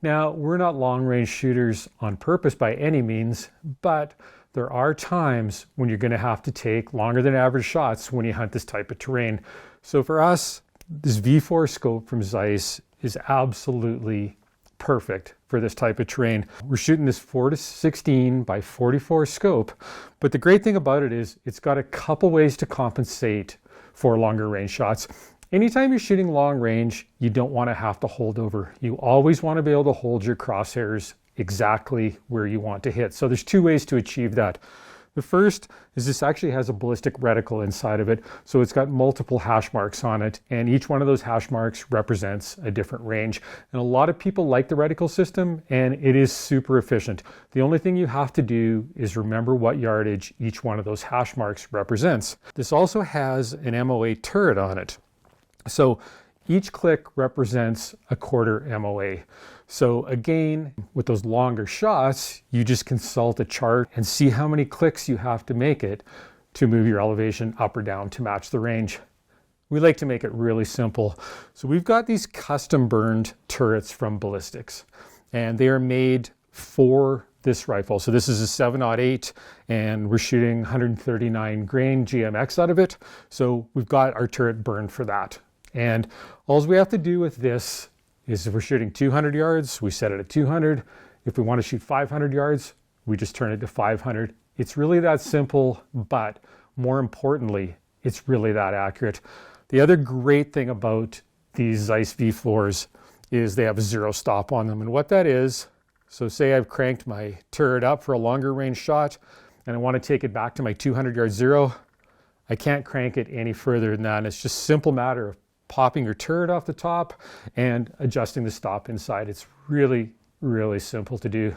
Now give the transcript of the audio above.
Now, we're not long-range shooters on purpose by any means, but there are times when you're going to have to take longer than average shots when you hunt this type of terrain. So for us, this V4 scope from Zeiss is absolutely perfect for this type of terrain. We're shooting this 4-16 by 44 scope, but the great thing about it is it's got a couple ways to compensate for longer range shots. Anytime you're shooting long range, you don't want to have to hold over. You always want to be able to hold your crosshairs exactly where you want to hit. So there's two ways to achieve that. The first is this actually has a ballistic reticle inside of it. So it's got multiple hash marks on it, and each one of those hash marks represents a different range. And a lot of people like the reticle system, and it is super efficient. The only thing you have to do is remember what yardage each one of those hash marks represents. This also has an MOA turret on it. So each click represents a quarter MOA. So again, with those longer shots, you just consult a chart and see how many clicks you have to make it to move your elevation up or down to match the range. We like to make it really simple. So we've got these custom burned turrets from Ballistics, and they are made for this rifle. So this is a 7.8, and we're shooting 139 grain GMX out of it. So we've got our turret burned for that. And all we have to do with this is if we're shooting 200 yards, we set it at 200. If we want to shoot 500 yards, we just turn it to 500. It's really that simple, but more importantly, it's really that accurate. The other great thing about these Zeiss V4s is they have a zero stop on them. And what that is, so say I've cranked my turret up for a longer range shot and I want to take it back to my 200 yard zero, I can't crank it any further than that. And it's just a simple matter of popping your turret off the top and adjusting the stop inside. It's really, really simple to do.